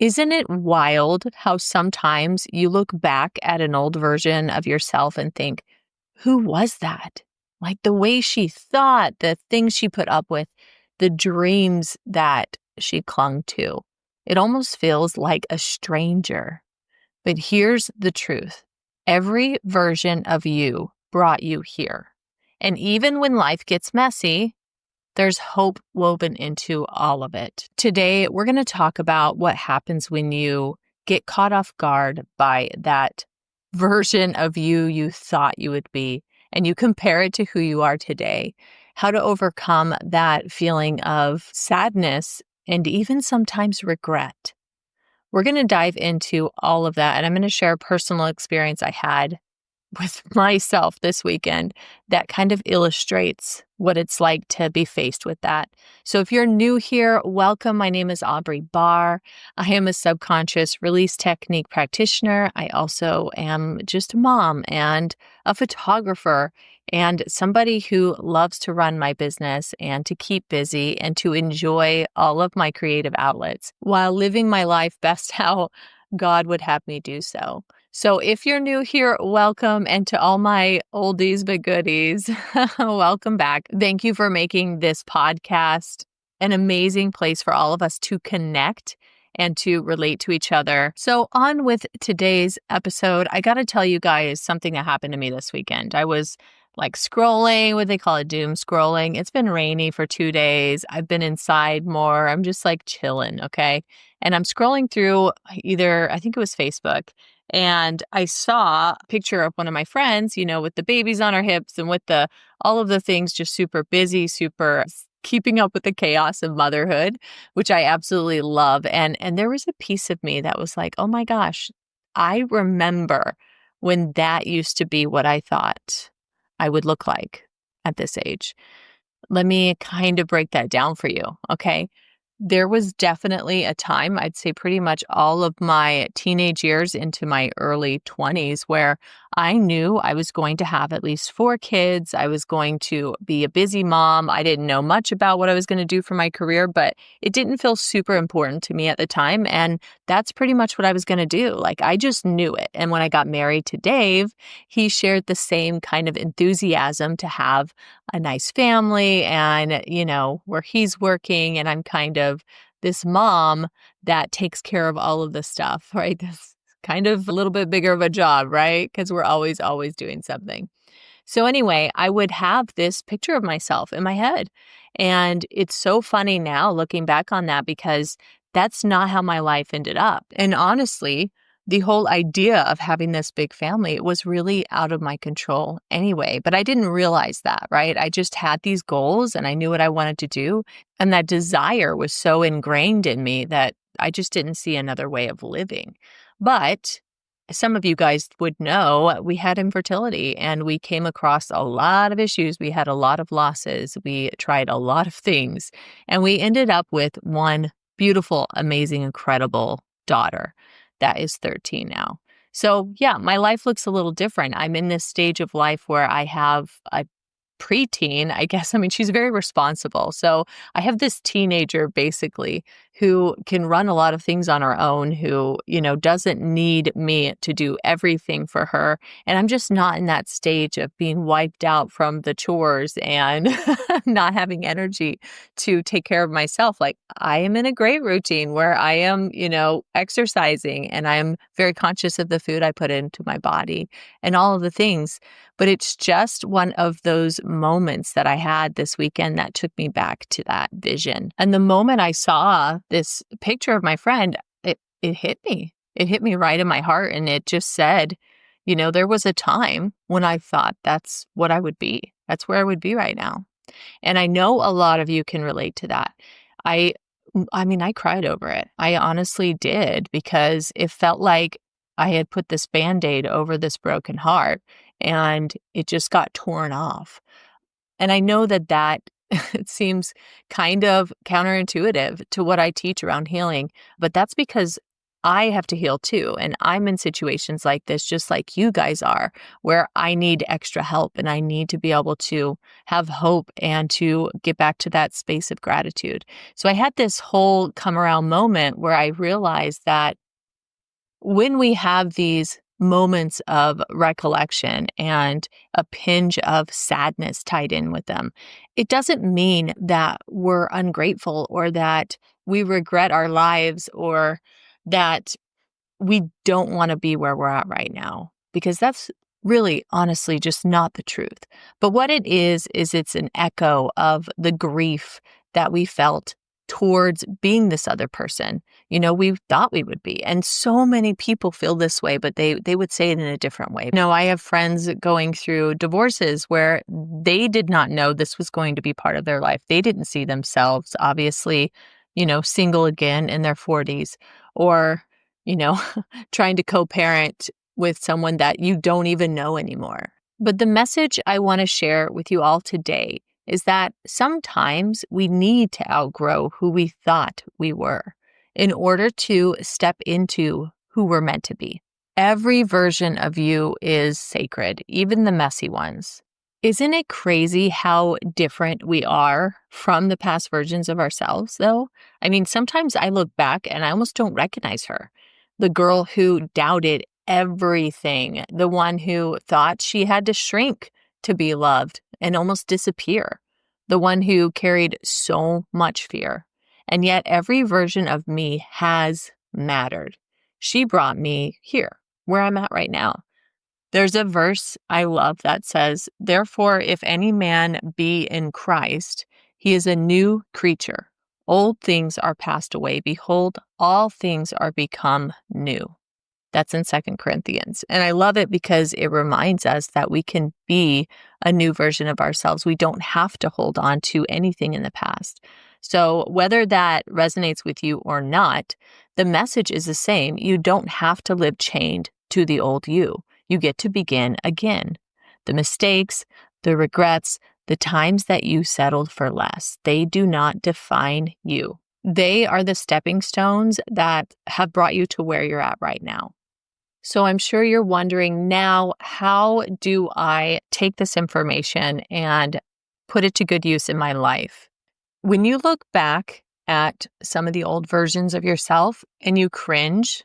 Isn't it wild how sometimes you look back at an old version of yourself and think, who was that? Like the way she thought, the things she put up with, the dreams that she clung to. It almost feels like a stranger. But here's the truth. Every version of you brought you here. And even when life gets messy, there's hope woven into all of it. Today, we're going to talk about what happens when you get caught off guard by that version of you thought you would be, and you compare it to who you are today, how to overcome that feeling of sadness and even sometimes regret. We're going to dive into all of that, and I'm going to share a personal experience I had with myself this weekend that kind of illustrates what it's like to be faced with that. So if you're new here, welcome. My name is Aubrey Barr. I am a subconscious release technique practitioner. I also am just a mom and a photographer and somebody who loves to run my business and to keep busy and to enjoy all of my creative outlets while living my life best how God would have me do so. So if you're new here, welcome. And to all my oldies but goodies, welcome back. Thank you for making this podcast an amazing place for all of us to connect and to relate to each other. So on with today's episode, I got to tell you guys something that happened to me this weekend. I was like scrolling, what they call it, doom scrolling. It's been rainy for 2 days. I've been inside more. I'm just like chilling, okay? And I'm scrolling through I think it was Facebook, and I saw a picture of one of my friends, with the babies on her hips and with all of the things, just super busy, super keeping up with the chaos of motherhood, which I absolutely love. And there was a piece of me that was like, oh my gosh, I remember when that used to be what I thought I would look like at this age. Let me kind of break that down for you, okay? There was definitely a time, I'd say pretty much all of my teenage years into my early 20s, where I knew I was going to have at least 4 kids. I was going to be a busy mom. I didn't know much about what I was going to do for my career, but it didn't feel super important to me at the time. And that's pretty much what I was going to do. Like, I just knew it. And when I got married to Dave, he shared the same kind of enthusiasm to have a nice family and, where he's working and I'm kind of this mom that takes care of all of this stuff, right? This kind of a little bit bigger of a job, right? Because we're always doing something. So anyway, I would have this picture of myself in my head. And it's so funny now looking back on that because that's not how my life ended up. And honestly, the whole idea of having this big family was really out of my control anyway, but I didn't realize that, right? I just had these goals and I knew what I wanted to do. And that desire was so ingrained in me that I just didn't see another way of living. But some of you guys would know we had infertility and we came across a lot of issues. We had a lot of losses. We tried a lot of things and we ended up with one beautiful, amazing, incredible daughter that is 13 now. So yeah, my life looks a little different. I'm in this stage of life where I have a preteen, I guess. I mean, she's very responsible. So I have this teenager basically who can run a lot of things on her own, who, doesn't need me to do everything for her. And I'm just not in that stage of being wiped out from the chores and not having energy to take care of myself. Like, I am in a great routine where I am, exercising and I'm very conscious of the food I put into my body and all of the things. But it's just one of those moments that I had this weekend that took me back to that vision. And the moment I saw this picture of my friend, it hit me. It hit me right in my heart. And it just said, there was a time when I thought that's what I would be. That's where I would be right now. And I know a lot of you can relate to that. I mean, I cried over it. I honestly did, because it felt like I had put this Band-Aid over this broken heart and it just got torn off. And I know that it seems kind of counterintuitive to what I teach around healing, but that's because I have to heal too. And I'm in situations like this, just like you guys are, where I need extra help and I need to be able to have hope and to get back to that space of gratitude. So I had this whole come around moment where I realized that when we have these moments of recollection and a pinch of sadness tied in with them, it doesn't mean that we're ungrateful or that we regret our lives or that we don't want to be where we're at right now, because that's really honestly just not the truth. But what it is it's an echo of the grief that we felt towards being this other person, we thought we would be. And so many people feel this way, but they would say it in a different way. I have friends going through divorces where they did not know this was going to be part of their life. They didn't see themselves, obviously, single again in their 40s, or you know, trying to co-parent with someone that you don't even know anymore. But the message I want to share with you all today is that sometimes we need to outgrow who we thought we were in order to step into who we're meant to be. Every version of you is sacred, even the messy ones. Isn't it crazy how different we are from the past versions of ourselves, though? I mean, sometimes I look back and I almost don't recognize her. The girl who doubted everything, the one who thought she had to shrink to be loved and almost disappear, the one who carried so much fear. And yet every version of me has mattered. She brought me here, where I'm at right now. There's a verse I love that says, "Therefore, if any man be in Christ, he is a new creature. Old things are passed away. Behold, all things are become new." That's in 2 Corinthians. And I love it because it reminds us that we can be a new version of ourselves. We don't have to hold on to anything in the past. So whether that resonates with you or not, the message is the same. You don't have to live chained to the old you. You get to begin again. The mistakes, the regrets, the times that you settled for less, they do not define you. They are the stepping stones that have brought you to where you're at right now. So I'm sure you're wondering now, how do I take this information and put it to good use in my life? When you look back at some of the old versions of yourself and you cringe,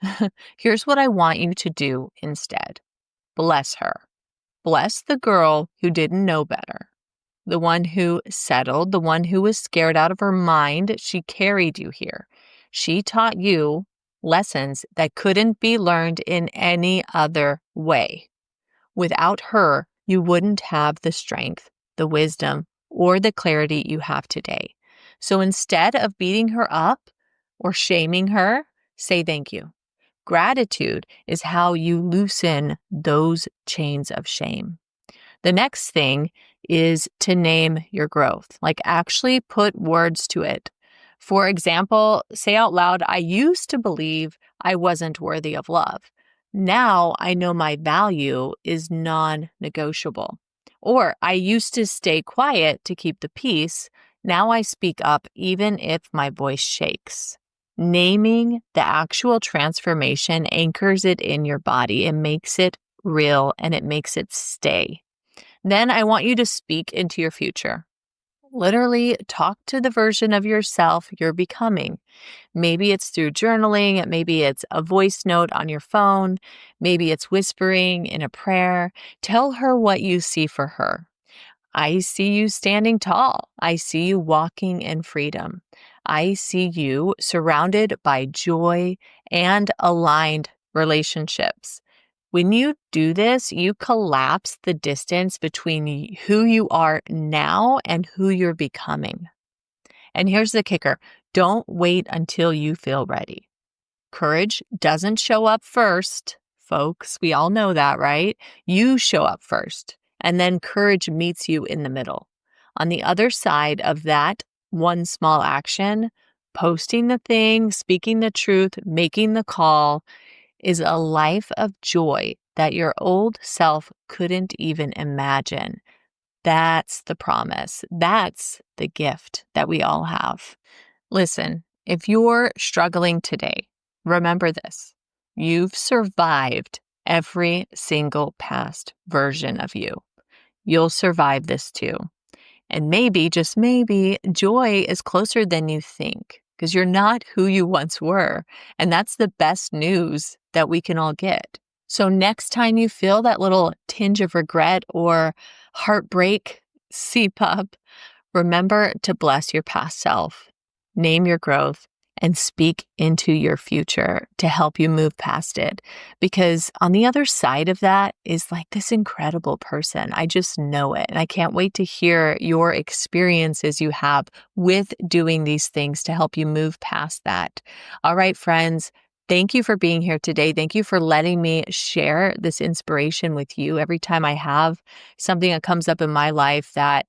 here's what I want you to do instead. Bless her. Bless the girl who didn't know better, the one who settled, the one who was scared out of her mind. She carried you here. She taught you lessons that couldn't be learned in any other way. Without her, you wouldn't have the strength, the wisdom, or the clarity you have today. So instead of beating her up or shaming her, say thank you. Gratitude is how you loosen those chains of shame. The next thing is to name your growth, like actually put words to it. For example, say out loud, "I used to believe I wasn't worthy of love. Now I know my value is non-negotiable." Or, "I used to stay quiet to keep the peace. Now I speak up even if my voice shakes." Naming the actual transformation anchors it in your body. It makes it real and it makes it stay. Then I want you to speak into your future. Literally talk to the version of yourself you're becoming. Maybe it's through journaling, maybe it's a voice note on your phone, maybe it's whispering in a prayer. Tell her what you see for her. "I see you standing tall. I see you walking in freedom. I see you surrounded by joy and aligned relationships." When you do this, you collapse the distance between who you are now and who you're becoming. And here's the kicker. Don't wait until you feel ready. Courage doesn't show up first, folks. We all know that, right? You show up first, and then courage meets you in the middle. On the other side of that one small action, posting the thing, speaking the truth, making the call, is a life of joy that your old self couldn't even imagine. That's the promise. That's the gift that we all have. Listen, if you're struggling today, remember this. You've survived every single past version of you. You'll survive this too. And maybe, just maybe, joy is closer than you think because you're not who you once were. And that's the best news that we can all get. So next time you feel that little tinge of regret or heartbreak seep up, remember to bless your past self, name your growth, and speak into your future to help you move past it. Because on the other side of that is like this incredible person. I just know it. And I can't wait to hear your experiences you have with doing these things to help you move past that. All right, friends. Thank you for being here today. Thank you for letting me share this inspiration with you. Every time I have something that comes up in my life that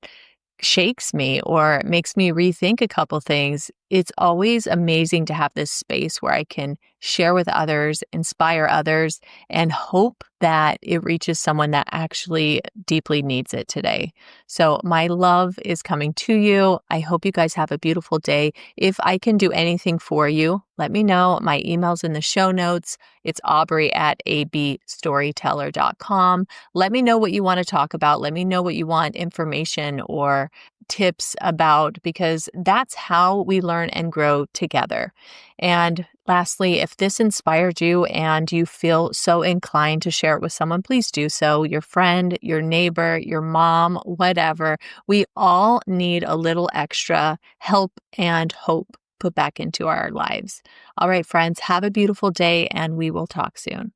shakes me or makes me rethink a couple things, it's always amazing to have this space where I can share with others, inspire others, and hope that it reaches someone that actually deeply needs it today. So my love is coming to you. I hope you guys have a beautiful day. If I can do anything for you, let me know. My email's in the show notes. It's Aubrey@abstoryteller.com. Let me know what you want to talk about. Let me know what you want information or tips about, because that's how we learn and grow together. And lastly, if this inspired you and you feel so inclined to share it with someone, please do so. Your friend, your neighbor, your mom, whatever. We all need a little extra help and hope put back into our lives. All right, friends, have a beautiful day and we will talk soon.